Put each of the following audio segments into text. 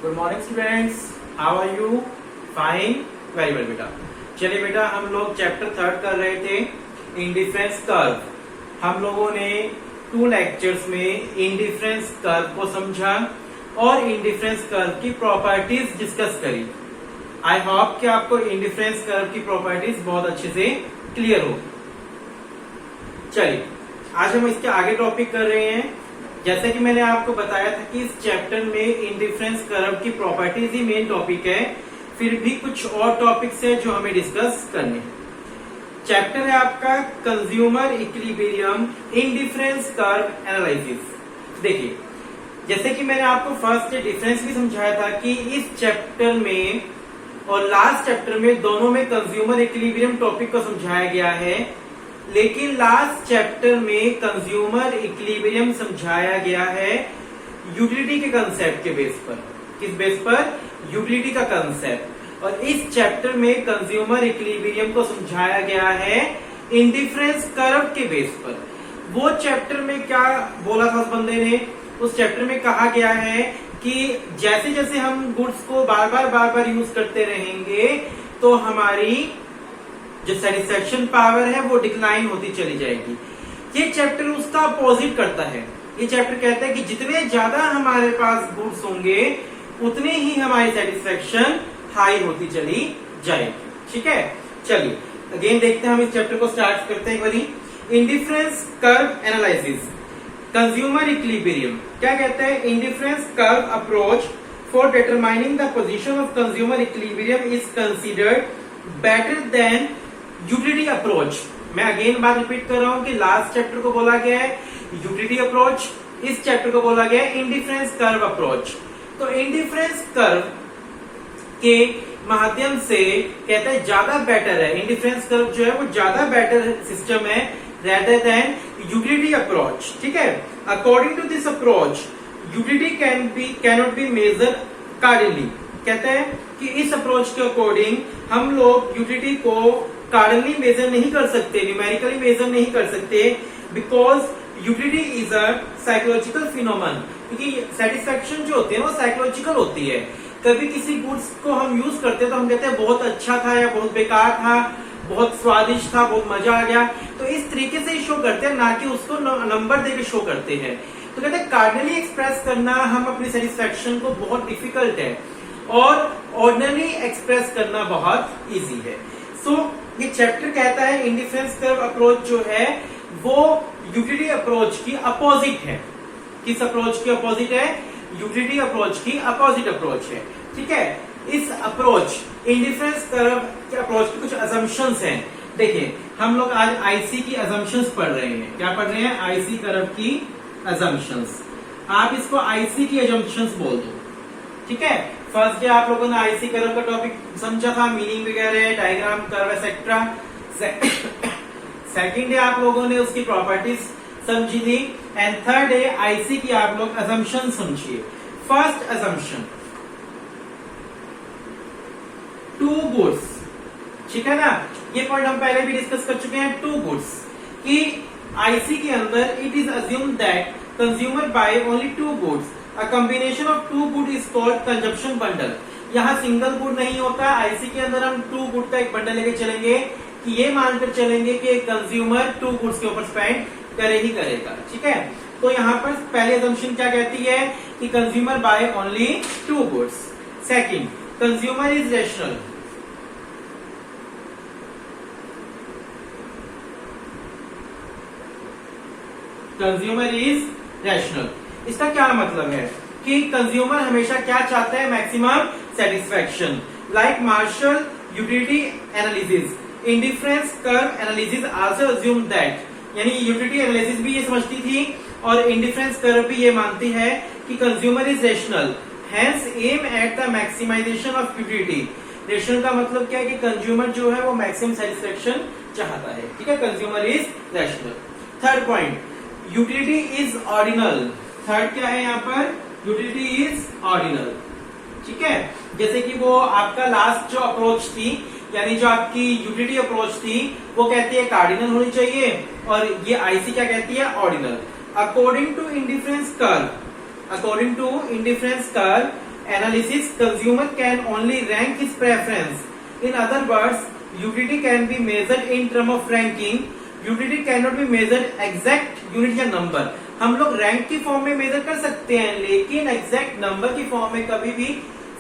Good morning students, how are you? Fine, very well बेटा। चलिए बेटा, हम लोग चैप्टर 3 कर रहे थे इंडिफरेंस कर्व। हम लोगों ने 2 लेक्चर्स में इंडिफरेंस कर्व को समझा और इंडिफरेंस कर्व की प्रॉपर्टीज डिस्कस करी। आई होप कि आपको इंडिफरेंस कर्व की प्रॉपर्टीज बहुत अच्छे से क्लियर हो। चलिए, आज हम इसके आगे टॉपिक कर रहे हैं। जैसे कि मैंने आपको बताया था कि इस चैप्टर में इंडिफरेंस कर्व की प्रॉपर्टीज ही मेन टॉपिक है, फिर भी कुछ और टॉपिक्स है जो हमें डिस्कस करने हैं। चैप्टर है आपका consumer equilibrium indifference curve analysis. देखिए, जैसे कि मैंने आपको फर्स्ट डिफरेंस भी समझाया था कि इस चैप्टर में और लास्ट चैप्टर में दोनों में कंज्यूमर इक्विलिब्रियम टॉपिक को समझाया गया है, लेकिन लास्ट चैप्टर में कंज्यूमर इक्विलिब्रियम समझाया गया है यूटिलिटी के कंसेप्ट के बेस पर। किस बेस पर? यूटिलिटी का कंसेप्ट। और इस चैप्टर में कंज्यूमर इक्विलिब्रियम को समझाया गया है इंडिफरेंस कर्व के बेस पर। वो चैप्टर में क्या बोला था उस बंदे ने? उस चैप्टर में कहा गया है कि जैसे जैसे हम गुड्स को बार बार यूज करते रहेंगे तो हमारी जो सेटिस्फेक्शन पावर है वो डिक्लाइन होती चली जाएगी। ये चैप्टर उसका अपोजिट करता है। ये चैप्टर कहता है कि जितने ज्यादा हमारे पास गुड्स होंगे उतने ही हमारी सेटिस्फेक्शन हाई होती चली जाएगी। ठीक है, चलिए अगेन देखते हैं, हम इस चैप्टर को स्टार्ट करते हैं। बड़ी indifference curve analysis, consumer equilibrium क्या कहता है? Indifference curve approach for determining the position of consumer equilibrium is considered better than utility approach. मैं अगेन बात रिपीट कर रहा हूं कि लास्ट चैप्टर को बोला गया है यूटिलिटी अप्रोच, इस चैप्टर को बोला गया है इंडिफरेंस कर्व अप्रोच। तो इंडिफरेंस कर्व के माध्यम से कहता है ज्यादा बेटर है, इंडिफरेंस कर्व जो है वो ज्यादा बेटर सिस्टम है रेदर देन यूटिलिटी अप्रोच। ठीक है, according to this approach utility cannot be measure cardinally. कहते हैं कि इस अप्रोच के अकॉर्डिंग हम लोग यूटिलिटी को कार्डिनली मेजर नहीं कर सकते, न्यूमेरिकली मेजर नहीं कर सकते, because utility is a psychological phenomenon. क्योंकि सेटिस्फेक्शन जो होती है वो साइकोलॉजिकल होती है। कभी किसी गुड्स को हम यूज करते हैं तो हम कहते हैं बहुत अच्छा था या बहुत बेकार था, बहुत स्वादिष्ट था, बहुत मजा आ गया। तो इस तरीके से शो करते हैं, ना कि उसको नंबर देके शो करते हैं। तो कहते हैं कार्डिनली एक्सप्रेस करना हम अपनी सेटिस्फेक्शन को बहुत डिफिकल्ट है और ऑर्डिनरी एक्सप्रेस करना बहुत इजी है। सो ये चैप्टर कहता है इंडिफरेंस कर्व अप्रोच जो है वो यूटिलिटी अप्रोच की अपोजिट है। किस अप्रोच की अपोजिट है? यूटिलिटी अप्रोच की अपोजिट अप्रोच है। ठीक है, इस अप्रोच इंडिफरेंस कर्व के अप्रोच की कुछ असम्पशंस हैं। देखिए, हम लोग आज आईसी की असम्पशंस पढ़ रहे हैं। क्या पढ़ रहे हैं? आईसी कर्व की असम्पशंस। आप इसको आईसी की असम्पशंस बोल दो। ठीक है, फर्स्ट डे आप लोगों ने आईसी कर्व का टॉपिक समझा था, मीनिंग वगैरह, diagram, curve etcetera. Second day आप लोगों ने उसकी प्रॉपर्टीज समझी थी एंड थर्ड डे आईसी की आप लोग असम्पशन समझिए। First assumption, two goods. ठीक है ना, ये पॉइंट हम पहले भी डिस्कस कर चुके हैं। टू गुड्स कि आईसी के अंदर it is assume that consumer buy only two goods. A combination of two good is called consumption bundle। यहाँ सिंगल गुड नहीं होता, आईसी के अंदर हम टू गुड का एक बंडल लेके चलेंगे कि ये मानकर चलेंगे कि कंज्यूमर टू गुड्स के ऊपर स्पेंड करे ही करेगा। ठीक है, तो यहाँ पर पहली असम्पशन क्या कहती है कि consumer buy only two goods. Second, consumer is rational. Consumer is rational, इसका क्या मतलब है कि कंज्यूमर हमेशा क्या चाहता है? Maximum satisfaction. Like Marshall utility analysis, indifference curve analysis also assume that. यानी यूटिलिटी एनालिसिस भी ये समझती थी और इंडिफरेंस कर्व भी ये मानती है कि consumer is rational, hence aim at the maximisation of utility. Rational का मतलब क्या है कि कंज्यूमर जो है वो मैक्सिमम सेटिस्फेक्शन चाहता है। ठीक है, consumer is rational. Third point, utility is ordinal. Third क्या है यहाँ पर? Utility is ordinal. ठीक है, जैसे कि वो आपका लास्ट जो अप्रोच थी, यानी जो आपकी यूटिलिटी अप्रोच थी, वो कहती है कार्डिनल होनी चाहिए और ये आईसी क्या कहती है? Ordinal. According to indifference curve analysis, consumer can only rank his preference. In other words, utility can be measured in term of ranking. Utility cannot be measured exact unit या number. हम लोग rank की form में major कर सकते हैं, लेकिन exact number की फॉर्म में कभी भी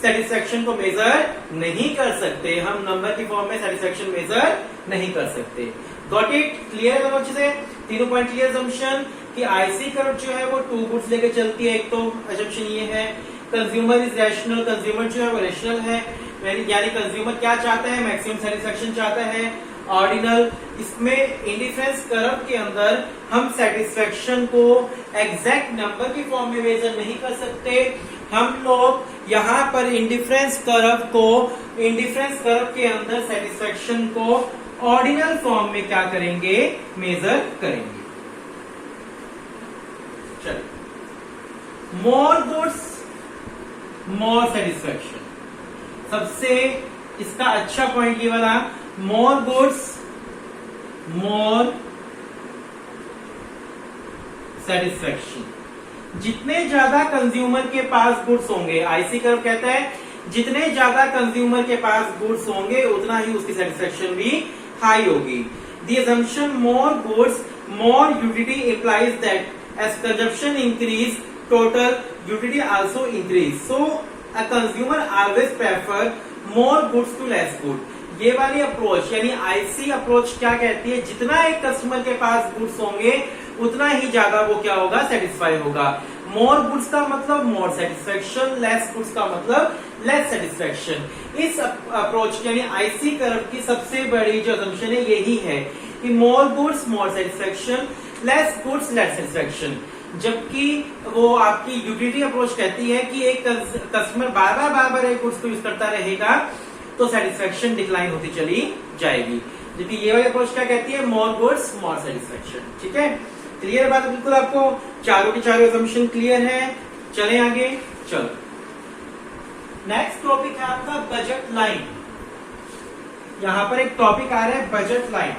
सेटिस्फेक्शन को मेजर नहीं कर सकते. हम नंबर की फॉर्म में सेटिस्फेक्शन मेजर नहीं कर सकते. Got it? क्लियर है अच्छे से? तीनों पॉइंट क्लियर. असम्पशन कि आईसी कर्व जो है वो टू गुड्स लेके चलती है. एक तो असम्पशन ये है कंज्यूमर इज रैशनल. कंज्यूमर जो है वो रैशनल है, यानी कंज्यूमर क्या चाहता है? मैक्सिमम सेटिस्फेक्शन चाहता है. ऑर्डिनल, इसमें इंडिफरेंस कर्व के अंदर हम सेटिस्फेक्शन को एग्जैक्ट नंबर की फॉर्म में मेजर नहीं कर सकते. हम लोग यहाँ पर इंडिफरेंस कर्व के अंदर सेटिस्फेक्शन को ऑर्डिनल फॉर्म में क्या करेंगे? मेजर करेंगे. चलिए, मोर गुड्स मोर सेटिस्फेक्शन. सबसे इसका अच्छा पॉइंट ये वाला, मोर गुड्स मोर सेटिस्फेक्शन. जितने ज्यादा कंज्यूमर के पास गुड्स होंगे, आईसी कर्व कहता है जितने ज्यादा कंज्यूमर के पास गुड्स होंगे उतना ही उसकी सेटिस्फेक्शन भी हाई होगी. The assumption more goods more utility implies that as consumption increase, total utility also increase. So a consumer always prefer more goods to less good. ये वाली अप्रोच यानी आईसी अप्रोच क्या कहती है? जितना एक कस्टमर के पास गुड्स होंगे उतना ही ज्यादा वो क्या होगा? सेटिस्फाई होगा. मोर गुड्स का मतलब मोर सेटिस्फेक्शन, लेस गुड्स का मतलब लेस सेटिस्फेक्शन. इस अप्रोच यानी आईसी कर्व की सबसे बड़ी जो असम्पशन है यही है कि मोर गुड्स मोर satisfaction, less goods less satisfaction. जबकि वो आपकी यूटिलिटी अप्रोच कहती है कि एक कस्टमर बार बार एक गुड्स को यूज करता रहेगा तो सेटिस्फेक्शन डिक्लाइन होती चली जाएगी. जबकि ये वाली अप्रोच क्या कहती है? मोर गुड्स मोर सेटिस्फेक्शन. ठीक है, क्लियर बात? बिल्कुल आपको चारों के चारों असम्पशन क्लियर है. चलें आगे. चलो, नेक्स्ट टॉपिक है आपका बजट लाइन. यहां पर एक टॉपिक आ रहा है बजट लाइन.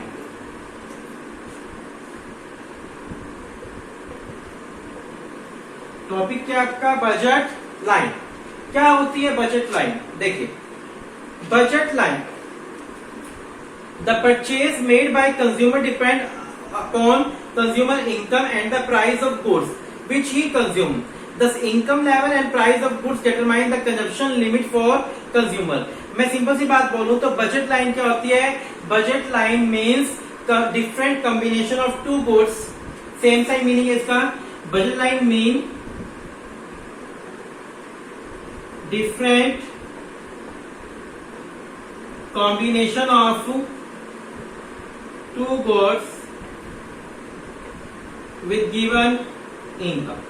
टॉपिक क्या आपका? Budget line. क्या होती है बजट लाइन? देखिए, budget line, the purchase made by consumer depend upon consumer income and the price of goods which he consume. Thus income level and price of goods determine the consumption limit for consumer. मैं simple सी बात बोलूं तो budget line क्या होती है? Budget line means different combination of two goods. Same side meaning है इसका. Budget line mean different combination of two goods with given income.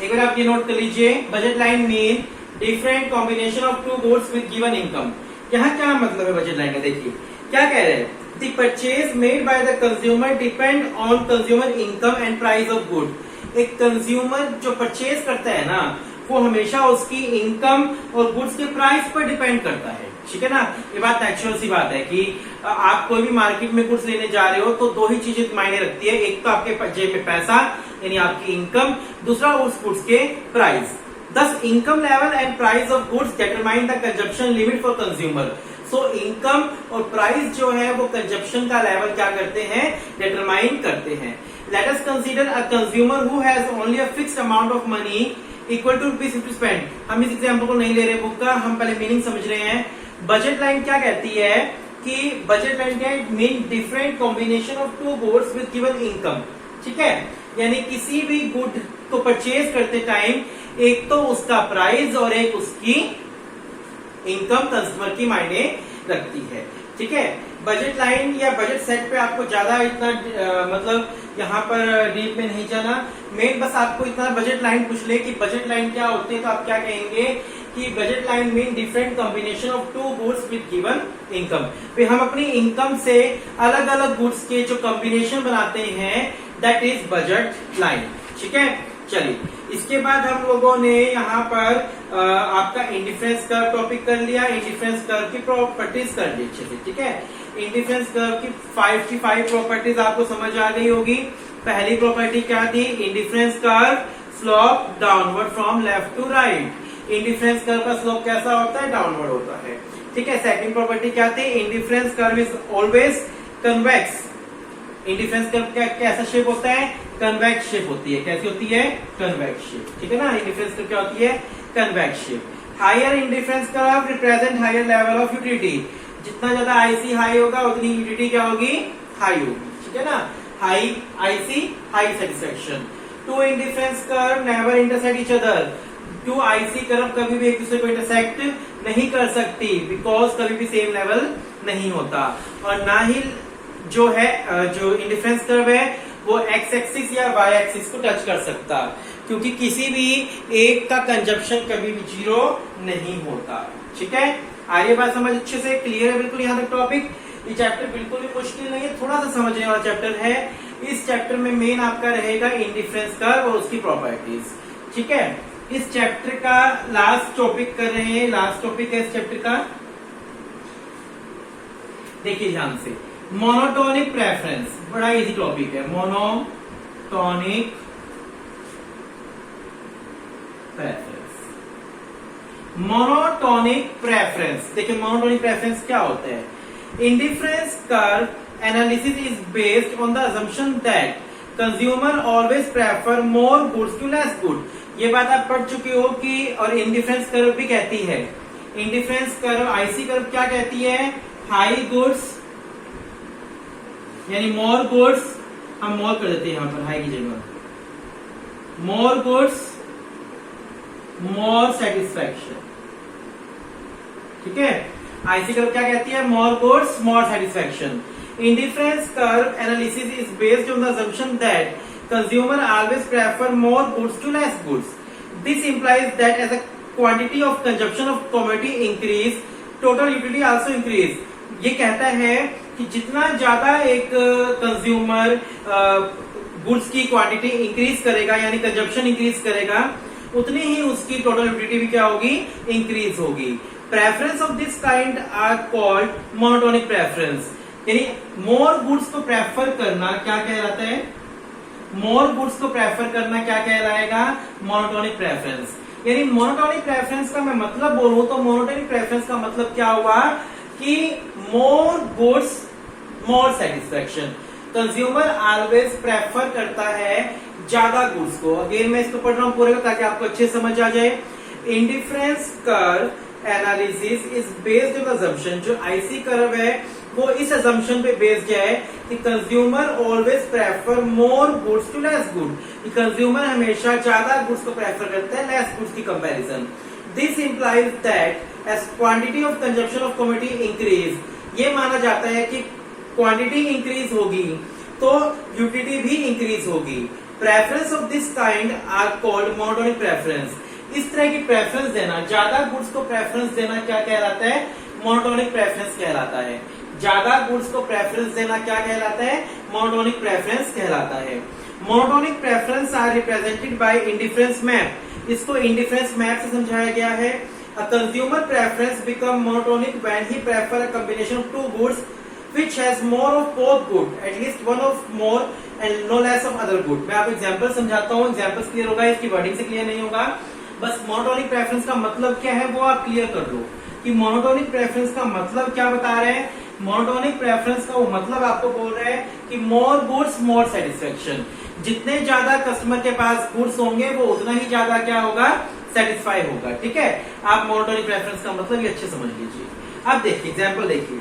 एक बार आप ये नोट कर लीजिए, budget line mean different combination of two goods with given income. यहाँ क्या मतलब है बजट लाइन का? देखिए क्या कह रहे हैं? The purchase made by the consumer depend on consumer income and price of good. एक कंज्यूमर जो परचेज करता है ना, वो हमेशा उसकी इनकम और गुड्स के प्राइस पर डिपेंड करता है. ठीक है ना? ये बात नेचुरल सी बात है कि आप कोई भी मार्केट में गुड्स लेने जा रहे हो तो दो ही चीजें मायने रखती है. एक तो आपके जेब में पैसा यानी आपकी इनकम, दूसरा उस गुड्स के प्राइस. दस income level and price of goods determine the consumption limit for consumer. So income और प्राइस जो है वो कंजप्शन का लेवल क्या करते हैं? डिटरमाइन करते हैं. Let us consider a consumer who has only a fixed amount of money equal to rupees to spend. हम इस एग्जाम्पल को नहीं ले रहे बुक का, हम पहले मीनिंग समझ रहे हैं. बजट लाइन क्या कहती है कि बजट लाइन क्या है? Mean different combination of two goods with given income. ठीक है, यानी किसी भी गुड को परचेज करते टाइम एक तो उसका प्राइस और एक उसकी इनकम कंज्यूमर की मायने रखती है. ठीक है, बजट लाइन या बजट सेट पे आपको ज्यादा इतना मतलब यहाँ पर डीप में नहीं जाना. मेन बस आपको इतना बजट लाइन पूछ ले कि बजट लाइन क्या होती है तो आप क्या कहेंगे कि budget line mean different combination of two goods with given income. फिर हम अपनी इनकम से अलग अलग गुड्स के जो कॉम्बिनेशन बनाते हैं दैट इज बजट लाइन. ठीक है, चलिए इसके बाद हम लोगों ने यहाँ पर आपका इंडिफरेंस कर्व टॉपिक कर लिया. इंडिफरेंस कर्व की प्रॉपर्टीज कर ली अच्छे से. ठीक है, इंडिफरेंस कर्व की 5 प्रॉपर्टीज आपको समझ आ गई होगी. पहली प्रॉपर्टी क्या थी? Indifference curve slope downward from left to right. Indifference curve का स्लोप कैसा होता है? डाउनवर्ड होता है। ठीक है। सेकंड प्रॉपर्टी क्या थी? Indifference curve is always convex. Indifference curve का कैसा शेप होता है? कन्वेक्स शेप होती है। कैसी होती है? Convex shape. ठीक है ना। इंडिफरेंस कर्व क्या होती है? Convex shape. Higher indifference curve represent higher level of utility. जितना ज्यादा आईसी हाई होगा उतनी यूटिलिटी क्या होगी? हाई होगी। ठीक है ना। High IC high satisfaction. Two indifference curve never intersect each other. Two IC curve कभी भी एक दूसरे को इंटरसेक्ट नहीं कर सकती, बिकॉज कभी भी सेम लेवल नहीं होता। और ना ही जो इंडिफरेंस कर्व है वो एक्स एक्सिस या वाई एक्सिस को टच कर सकता, क्योंकि किसी भी एक का कंजप्शन कभी भी जीरो नहीं होता। ठीक है। आगे बात समझ अच्छे से क्लियर है बिल्कुल यहाँ तक टॉपिक। ये चैप्टर बिल्कुल भी मुश्किल नहीं है, थोड़ा सा समझने वाला चैप्टर है। इस चैप्टर में मेन आपका रहेगा इंडिफरेंस कर्व और उसकी प्रॉपर्टीज। ठीक है। इस चैप्टर का लास्ट टॉपिक कर रहे हैं। लास्ट टॉपिक है इस चैप्टर का, देखिए ध्यान से, मोनोटोनिक प्रेफरेंस। बड़ा इजी टॉपिक है, मोनोटोनिक प्रेफरेंस। मोनोटोनिक प्रेफरेंस, देखिए मोनोटोनिक प्रेफरेंस क्या होता है? Indifference curve analysis is based on the assumption that consumer always prefer more goods to less good. ये बात आप पढ़ चुके हो कि, और इंडिफरेंस कर्व भी कहती है, इंडिफरेंस कर्व आईसी कर्व क्या कहती है? हाई गुड्स यानी मोर गुड्स, हम मोर कर देते हैं यहां पर हाई की जगह, मोर गुड्स मोर सेटिस्फैक्शन। ठीक है। आईसी कर्व क्या कहती है? More goods more satisfaction. Indifference curve analysis is based on the assumption that consumer always prefer more goods to less goods. This implies that as a quantity of consumption of commodity increase, total utility also increase. ये कहता है कि जितना ज्यादा एक consumer goods की quantity increase करेगा, यानी कंजप्शन इंक्रीज करेगा, उतनी ही उसकी टोटल यूटिलिटी भी क्या होगी? इंक्रीज होगी। Preference of this kind are called monotonic preference. यानी मोर गुड्स को प्रेफर करना क्या कहलाता है? मोर गुड्स को प्रेफर करना क्या कहलाएगा? Monotonic preference. यानी मोनोटोनिक प्रेफरेंस का मैं मतलब बोलूं तो मोनोटोनिक प्रेफरेंस का मतलब क्या हुआ कि मोर गुड्स मोर सेटिस्फेक्शन। कंज्यूमर ऑलवेज प्रेफर करता है ज्यादा गुड्स को। अगेन मैं इसको पढ़ रहा हूं पूरे का ताकि आपको अच्छे समझ आ जाए। Indifference curve analysis is based on assumption. जो आईसी कर्व है वो इस असम्पशन पे बेस्ड है कि consumer always prefer more goods to less good. Consumer हमेशा ज्यादा गुड्स को प्रेफर करता है लेस गुड्स की comparison. This implies that as quantity of consumption of commodity increase, ये माना जाता है कि क्वांटिटी इंक्रीज होगी तो यूटिलिटी भी इंक्रीज होगी। Preference of this kind are called monotonic preference. इस तरह की प्रेफरेंस देना, ज्यादा गुड्स को प्रेफरेंस देना क्या कहलाता है? मोनोटोनिक प्रेफरेंस कहलाता है। ज्यादा गुड्स को प्रेफरेंस देना क्या कहलाता है? मोनोटोनिक प्रेफरेंस कहलाता है। Monotonic preference are represented by indifference map. इसको इंडिफरेंस मैप से समझाया गया है। A consumer preference become monotonic when he prefer a combination of two goods which has more of both good, at least one of more and no less of other good। मैं आपको example समझाता हूँ, examples clear होगा, इसकी wording से clear नहीं होगा। बस मोनोटोनिक प्रेफरेंस का मतलब क्या है वो आप क्लियर कर लो कि मोनोटोनिक प्रेफरेंस का मतलब क्या बता रहे हैं। मोनोटोनिक प्रेफरेंस का वो मतलब आपको बोल रहे हैं कि मोर गुड्स मोर सेटिस्फेक्शन। जितने ज्यादा कस्टमर के पास गुड्स होंगे वो उतना ही ज्यादा क्या होगा? सेटिस्फाई होगा। ठीक है। आप मोनोटोनिक प्रेफरेंस का मतलब ये अच्छे समझ लीजिए। अब देखिए एग्जांपल देखिए,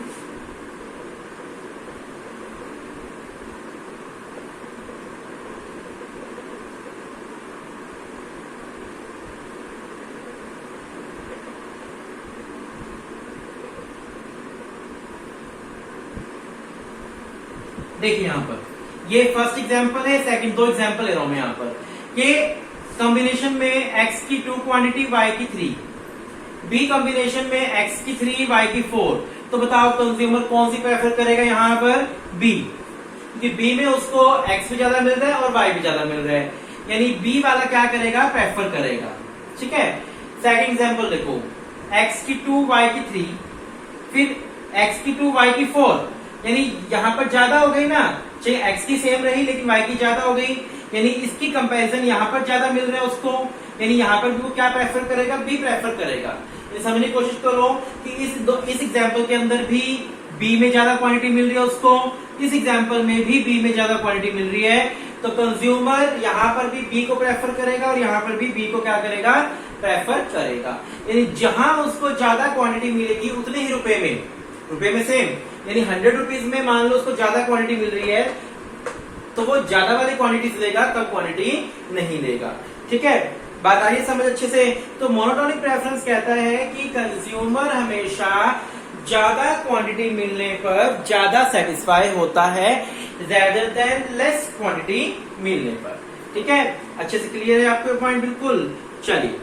देखिए यहां पर ये फर्स्ट एग्जांपल है, सेकंड दो एग्जांपल ले रहा हूं मैं यहां पर कि कॉम्बिनेशन में x की 2 क्वांटिटी y की 3, b कॉम्बिनेशन में x की 3 y की 4। तो बताओ कंज्यूमर कौन सी प्रेफर करेगा यहाँ पर? b, क्योंकि b में उसको x भी ज्यादा मिल रहा है और y भी ज्यादा मिल रहा है, यानी b वाला क्या करेगा? प्रेफर करेगा। ठीक है। सेकंड एग्जांपल देखो, x की 2 y की 3 फिर x की 2 y की 4, यानी यहाँ पर ज्यादा हो गई ना, चाहे x की सेम रही लेकिन y की ज्यादा हो गई, यानी इसकी कंपैरिजन यहाँ पर ज्यादा मिल रहा है उसको, यानी यहाँ पर भी वो क्या प्रेफर करेगा, बी प्रेफर करेगा। समझने की कोशिश करो कि इस एग्जाम्पल के अंदर भी बी में ज्यादा क्वांटिटी मिल रही है उसको, इस एग्जाम्पल में भी बी में ज्यादा क्वांटिटी मिल रही है, तो कंज्यूमर यहाँ पर भी बी को प्रेफर करेगा और यहाँ पर भी बी को क्या करेगा, प्रेफर करेगा। यानी जहां उसको ज्यादा क्वांटिटी मिलेगी उतने ही रुपए में सेम, यानी 100 रुपीज में मान लो उसको ज्यादा क्वांटिटी मिल रही है तो वो ज्यादा वाली क्वांटिटी से लेगा, कम क्वांटिटी नहीं लेगा। ठीक है, बात आई समझ अच्छे से। तो मोनोटोनिक प्रेफरेंस कहता है कि कंज्यूमर हमेशा ज्यादा क्वांटिटी मिलने पर ज्यादा सेटिस्फाई होता है रेदर देन लेस क्वांटिटी मिलने पर। ठीक है, अच्छे से क्लियर है आपको पॉइंट? बिल्कुल। चलिए,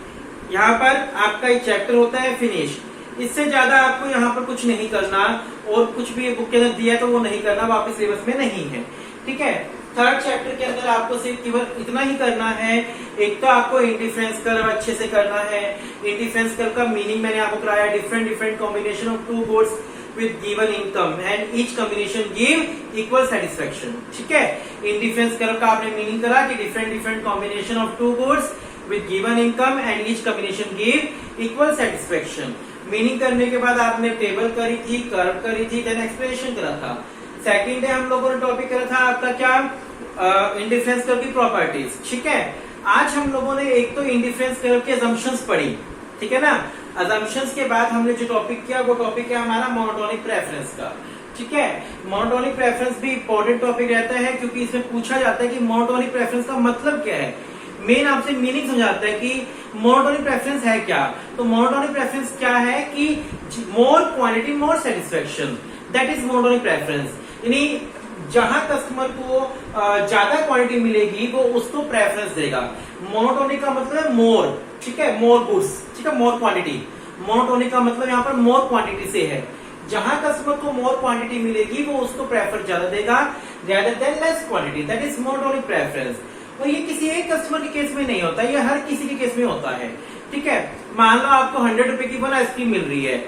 यहाँ पर आपका एक चैप्टर होता है फिनिश। इससे ज्यादा आपको यहाँ पर कुछ नहीं करना, और कुछ भी बुक के अंदर दिया है तो वो नहीं करना, वो आपके सिलेबस में नहीं है। ठीक है, थर्ड चैप्टर के अंदर आपको सिर्फ केवल इतना ही करना है। एक तो आपको इंडिफरेंस कर्व अच्छे से करना है। इंडिफरेंस कर्व का मीनिंग मैंने आपको कराया, different combination of two goods with given income and each combination give equal satisfaction। ठीक है, इंडिफरेंस कर्व का आपने मीनिंग करा कि different combination of two goods with given income and each combination give equal satisfaction। Meaning करने के बाद आपने टेबल करी थी, कर्व करी थी, देन एक्सप्लेनेशन करा था। सेकंड डे हम लोगों ने टॉपिक करा था आपका क्या, इंडिफरेंस कर्व की प्रॉपर्टीज। ठीक है, आज हम लोगों ने एक तो इंडिफरेंस कर्व की असम्पशंस पढ़ी, ठीक है ना। असम्पशंस के बाद हमने जो टॉपिक किया वो टॉपिक है हमारा मोनोटोनिक प्रेफरेंस का। ठीक है, मोनोटोनिक प्रेफरेंस भी इंपॉर्टेंट टॉपिक रहता है क्योंकि इसमें पूछा जाता है कि मोनोटोनिक प्रेफरेंस का मतलब क्या है। मेन आपसे मीनिंग समझाता है कि मोनोटोनिक प्रेफरेंस है क्या। तो मोनोटोनिक प्रेफरेंस क्या है कि more quantity more satisfaction, that is monotonic preference. यानी जहां कस्टमर को ज्यादा क्वांटिटी मिलेगी वो उसको प्रेफरेंस देगा। मोनोटोनिक का मतलब है मोर, ठीक है, मोर गुड्स, ठीक है, मोर क्वांटिटी। मोनोटोनिक का मतलब यहाँ पर मोर क्वांटिटी से है। जहां कस्टमर को मोर क्वांटिटी मिलेगी वो उसको प्रेफर ज्यादा देगा rather than less quantity, that is monotonic preference. और ये किसी एक कस्टमर के केस में नहीं होता, ये हर किसी के केस में होता है। ठीक है, मान लो आपको 100 रुपए की 1 आइसक्रीम मिल रही है,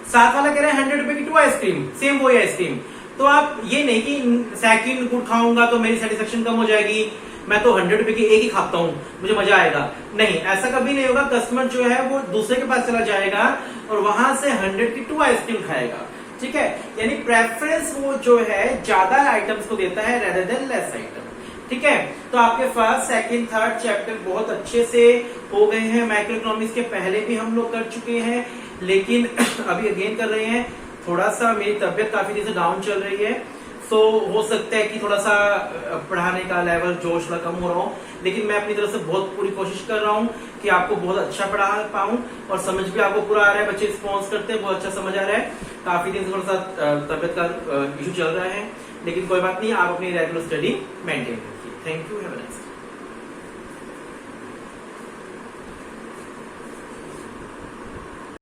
साथ वाला कह रहा है 100 रुपए की 2 आइसक्रीम, सेम वही आइसक्रीम। तो आप ये नहीं कि सेकंड गुड खाऊंगा तो मेरी सेटिस्फेक्शन कम हो जाएगी, मैं तो 100 रुपए की एक ही खाता हूँ, मुझे मजा आएगा। नहीं, ऐसा कभी नहीं होगा। कस्टमर जो है वो दूसरे के पास चला जाएगा और वहां से 100 की 2 आइसक्रीम खाएगा। ठीक है, यानी प्रेफरेंस वो जो है ज्यादा आइटम्स को देता है रेदर देन लेस आइटम। ठीक है, तो आपके फर्स्ट सेकंड थर्ड चैप्टर बहुत अच्छे से हो गए हैं। माइक्रो इकोनॉमिक्स के पहले भी हम लोग कर चुके हैं, लेकिन अभी अगेन कर रहे हैं। थोड़ा सा मेरी तबियत काफी दिन से डाउन चल रही है, सो हो सकता है कि थोड़ा सा पढ़ाने का लेवल जोश थोड़ा कम हो रहा हो, लेकिन मैं अपनी तरफ से बहुत पूरी कोशिश कर रहा हूँ कि आपको बहुत अच्छा पढ़ा पाऊं और समझ भी आपको पूरा आ रहा है। बच्चे रिस्पॉन्स करते हैं, बहुत अच्छा समझ आ रहा है। काफी दिन से थोड़ा सा तबियत का इशू चल रहा है, लेकिन कोई बात नहीं, आप अपनी रेगुलर स्टडी मेंटेन रखिए। Thank you, have a nice day.